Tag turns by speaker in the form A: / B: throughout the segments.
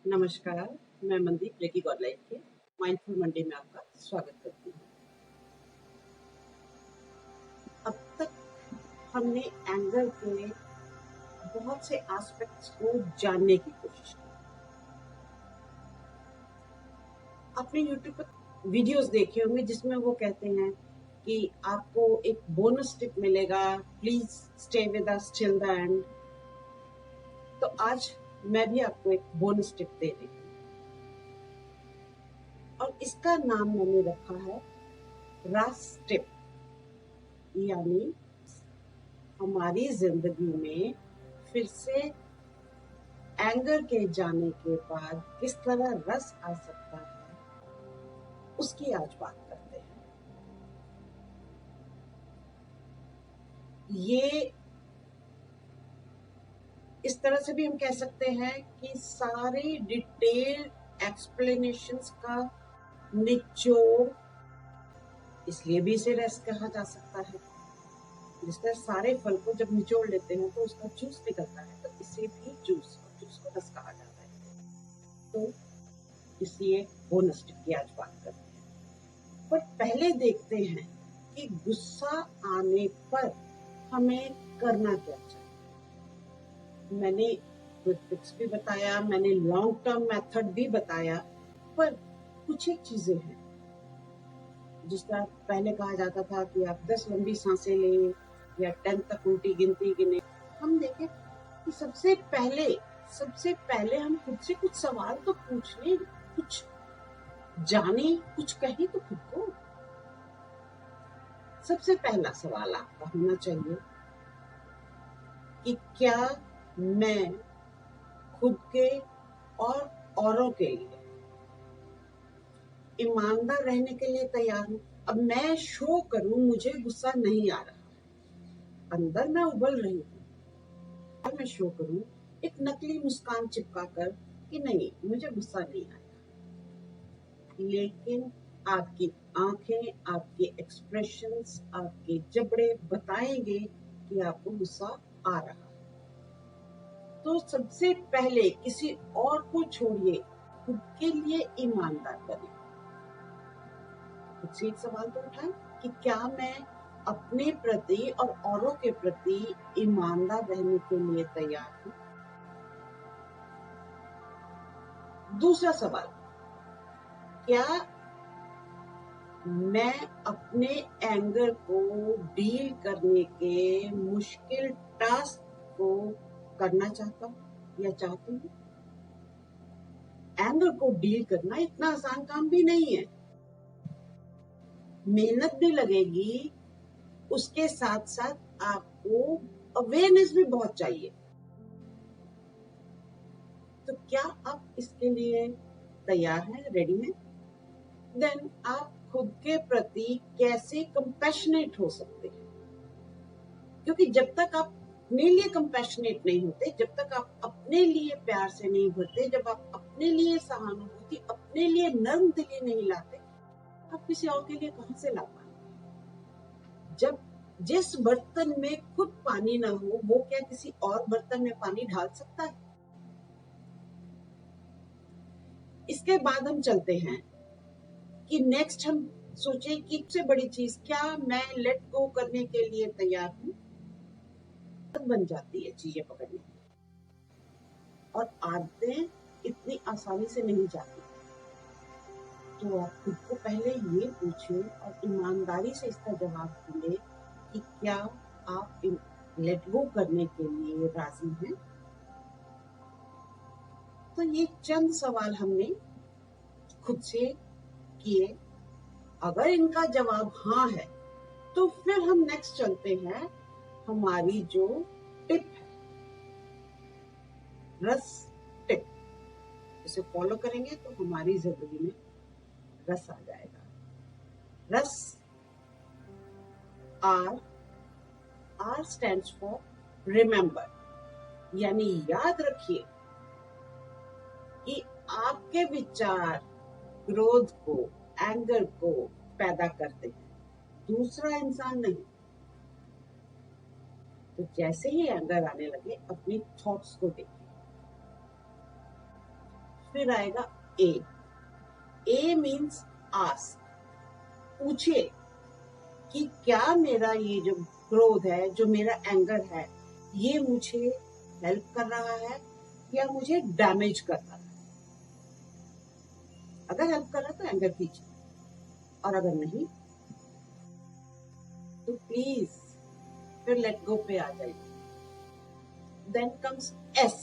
A: नमस्कार, मैं मनदीप लेकी गॉड लाइफ के माइंडफुल मंडे में आपका स्वागत करती हूँ। अब तक हमने एंगर के बहुत से एस्पेक्ट्स को जानने की कोशिश की। आपने यूट्यूब पर वीडियोस देखे होंगे जिसमें वो कहते हैं कि आपको एक बोनस टिप मिलेगा, please stay with us till the end. तो आज मैं भी आपको एक बोनस टिप दे रही हूँ और इसका नाम मैंने रखा है रस टिप। यानी हमारी जिंदगी में फिर से एंगर के जाने के बाद किस तरह रस आ सकता है, उसकी आज बात करते हैं। ये इस तरह से भी हम कह सकते हैं कि सारी डिटेल एक्सप्लेनेशंस का निचोड़, इसलिए भी इसे रस कहा जा सकता है। जिस तरह सारे फल को जब निचोड़ लेते हैं तो उसका जूस निकलता है, तो इसे भी जूस को रस कहा जाता है। तो इसलिए बोनस टिप की आज बात करते हैं। पर पहले देखते हैं कि गुस्सा आने पर हमें करना क्या चाहिए। मैंने क्विक फिक्स भी बताया, मैंने लॉन्ग टर्म मेथड भी बताया, पर कुछ एक चीजें हैं जिस तरह पहले कहा जाता था कि आप 10 लंबी सांसें लें या 10 तक उल्टी गिनती गिने। हम देखें कि सबसे पहले हम खुद से कुछ सवाल तो पूछ लें, कुछ जाने, कुछ कहें तो खुद को। सबसे पहला सवाल आपका होना चाहिए कि क्या मैं खुद के और औरों के लिए ईमानदार रहने के लिए तैयार हूं। अब मैं शो करूं मुझे गुस्सा नहीं आ रहा, अंदर मैं उबल रही हूं, और मैं शो करूं एक नकली मुस्कान चिपका कर कि नहीं मुझे गुस्सा नहीं आया, लेकिन आपकी आंखें, आपके एक्सप्रेशंस, आपके जबड़े बताएंगे कि आपको गुस्सा आ रहा। तो सबसे पहले किसी और को छोड़िए, खुद के लिए ईमानदार बने। खुद से एक सवाल तो उठाएं कि क्या मैं अपने प्रति और औरों के प्रति ईमानदार रहने के लिए तैयार हूं। दूसरा सवाल, क्या मैं अपने एंगर को डील करने के मुश्किल टास्क को करना चाहता हूं या चाहती हूँ। एंगर को डील करना इतना आसान काम भी नहीं है, मेहनत भी लगेगी, उसके साथ साथ आपको अवेयरनेस भी बहुत चाहिए। तो क्या आप इसके लिए तैयार हैं, रेडी हैं? देन आप खुद के प्रति कैसे कंपैशनेट हो सकते हैं, क्योंकि जब तक आप अपने लिए कंपैशनेट नहीं होते, जब तक आप अपने लिए प्यार से नहीं भरते, जब आप अपने लिए सहानुभूति, अपने लिए नर्म दिली नहीं लाते, आप किसी और के लिए कहां से ला पाएंगे। जब जिस बर्तन में खुद पानी ना हो, वो क्या किसी और बर्तन में पानी डाल सकता है। इसके बाद हम चलते हैं कि नेक्स्ट हम सोचे कि सबसे बड़ी चीज, क्या मैं लेट गो करने के लिए तैयार हूं। बन जाती है चीजें पकड़ने की, और आदतें इतनी आसानी से नहीं जाती। तो आप खुद को पहले ये पूछें और ईमानदारी से इसका जवाब दें कि क्या आप लेट गो करने के लिए राजी हैं। तो ये चंद सवाल हमने खुद से किए। अगर इनका जवाब हाँ है तो फिर हम नेक्स्ट चलते हैं, हमारी जो टिप है, रस टिप। इसे फॉलो करेंगे तो हमारी जिंदगी में रस आ जाएगा। रस, आर स्टैंड्स फॉर रिमेंबर, यानी याद रखिए कि आपके विचार क्रोध को, एंगर को पैदा करते हैं, दूसरा इंसान नहीं। तो जैसे ही एंगर आने लगे, अपनी थॉट्स को देखिए, फिर आएगा ए। ए मीन्स आस्क, पूछिए कि क्या मेरा ये जो क्रोध है, जो मेरा एंगर है, ये मुझे हेल्प कर रहा है या मुझे डैमेज कर रहा है। अगर हेल्प कर रहा है तो एंगर कीजिए, और अगर नहीं तो प्लीज फिर लेट गो पे आ जाइए। Then comes S.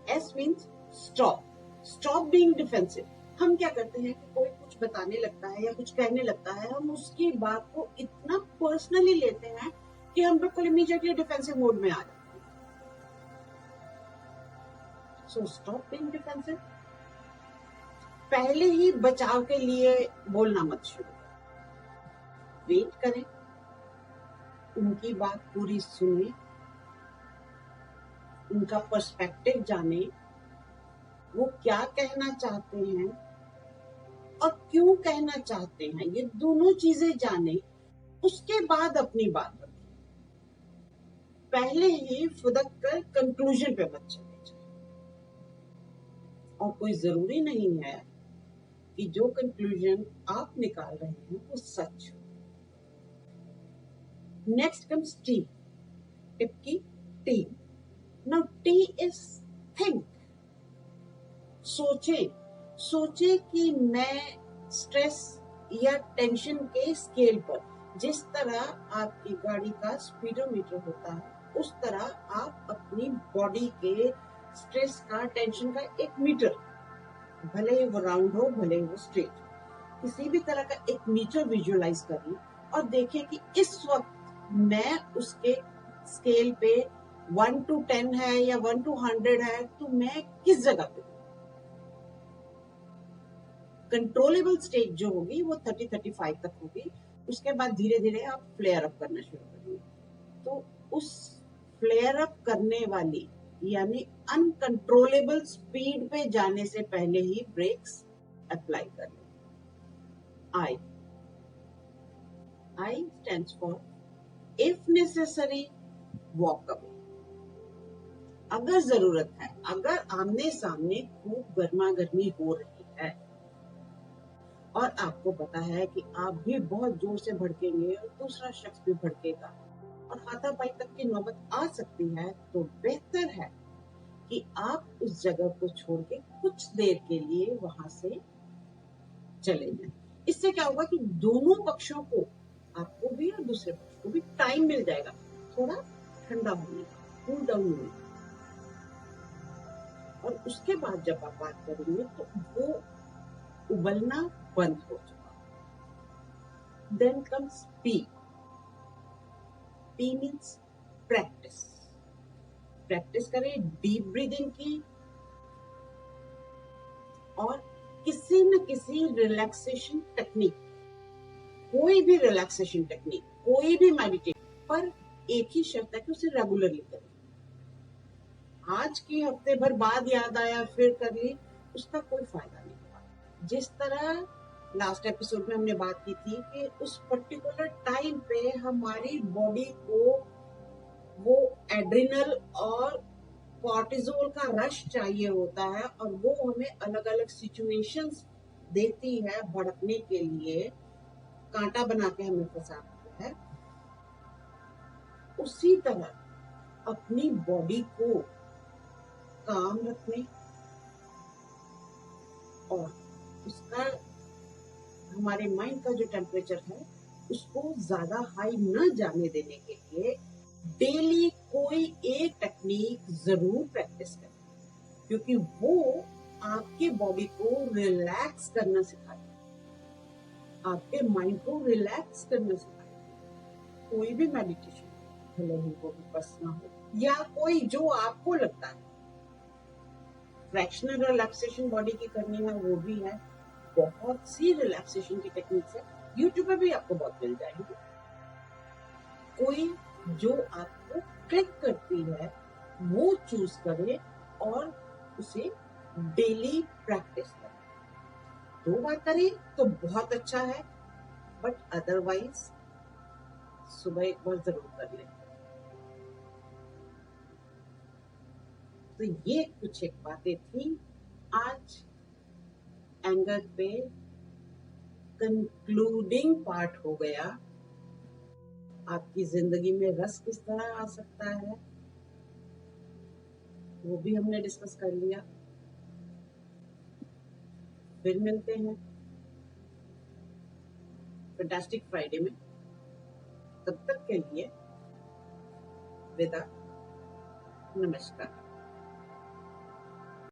A: S means stop, stop being defensive. हम क्या करते हैं कि कोई कुछ बताने लगता है या कुछ कहने लगता है, हम उसकी बात को इतना पर्सनली लेते हैं कि हम बिल्कुल इमीडिएटली डिफेंसिव मोड में आ जाते हैं। So stop being defensive. पहले ही बचाव के लिए बोलना मत शुरू करें, वेट करें, उनकी बात पूरी सुने, उनका पर्सपेक्टिव जाने, वो क्या कहना चाहते हैं और क्यों कहना चाहते हैं, ये दोनों चीजें जाने, उसके बाद अपनी बात रखें। पहले ही फुदक कर कंक्लूजन पे मत चले जाए। और कोई जरूरी नहीं है कि जो कंक्लूजन आप निकाल रहे हैं वो सच हो। Next comes T. टिप की T. Now T is think. सोचे, सोचे कि मैं स्ट्रेस या टेंशन के स्केल पर, जिस तरह आपकी गाड़ी का स्पीडोमीटर होता है, उस तरह आप अपनी बॉडी के स्ट्रेस का, टेंशन का एक मीटर, भले ही वो राउंड हो भले ही वो स्ट्रेट, किसी भी तरह का एक मीटर विजुअलाइज करें और देखें कि इस वक्त मैं उसके स्केल पे 1 to 10 है या 1 to 100 है, तो मैं किस जगह पे। कंट्रोलेबल स्टेज जो होगी वो 30-35 तक होगी। उसके बाद धीरे धीरे आप फ्लेयर अप करना शुरू करेंगे। तो उस फ्लेयर अप करने वाली यानी अनकंट्रोलेबल स्पीड पे जाने से पहले ही ब्रेक्स अप्लाई कर लें। I. I stands for if necessary walk away. अगर जरूरत है, अगर आमने सामने खूब गर्मा गर्मी हो रही है और आपको पता है कि आप भी बहुत जोर से भड़केंगे और दूसरा शख्स भी भड़केगा और हाथापाई तक की नौबत आ सकती है, तो बेहतर है कि आप उस जगह को छोड़ के कुछ देर के लिए वहां से चले जाएं। इससे क्या होगा कि दोनों पक्षों को, आपको भी और दूसरे पक्ष को भी, टाइम मिल जाएगा थोड़ा ठंडा होने का, कूल डाउन होने का। और उसके बाद जब आप बात करेंगे तो वो उबलना बंद हो चुका। Then comes P. P means practice. Practice करें डीप ब्रीदिंग की और किसी न किसी रिलैक्सेशन टेक्निक, कोई भी रिलैक्सेशन टेक्निक, कोई भी मेडिटेशन, पर एक ही शर्त है कि उसे रेगुलरली करें। आज की हफ्ते भर बाद याद आया फिर कर ली, उसका कोई फायदा नहीं हुआ। जिस तरह लास्ट एपिसोड में हमने बात की थी कि उस पर्टिकुलर टाइम पे हमारी बॉडी को वो एड्रिनल और कॉर्टिजोल का रश चाहिए होता है और वो हमें अलग अलग सिचुएशंस देती है भड़कने के लिए, कांटा बना के हमें फंसाती है। उसी तरह अपनी बॉडी को काम रखने और उसका, हमारे माइंड का जो टेम्परेचर है उसको ज्यादा हाई न जाने देने के लिए डेली कोई एक टेक्निक जरूर प्रैक्टिस करें, क्योंकि वो आपके बॉडी को रिलैक्स करना सिखाती है, आपके माइंड को रिलैक्स करना सिखाती है। कोई भी मेडिटेशन, भले ही वो विपस्सना हो या कोई जो आपको लगता है फ्रैक्शनल रिलैक्सेशन बॉडी की करनी है, वो भी है। बहुत सी रिलैक्सेशन की टेक्निक्स है, यूट्यूब पे भी आपको बहुत मिल जाएगी। कोई जो आपको क्लिक करती है वो चूज करें और उसे डेली प्रैक्टिस करें। 2 बार करें तो बहुत अच्छा है, बट अदरवाइज सुबह एक बार जरूर कर लें। तो ये कुछ एक बातें थी आज एंगर पे कंक्लूडिंग पार्ट हो गया। आपकी जिंदगी में रस किस तरह आ सकता है वो भी हमने डिस्कस कर लिया। फिर मिलते हैं फैंटास्टिक फ्राइडे में। तब तक के लिए विदा, नमस्कार।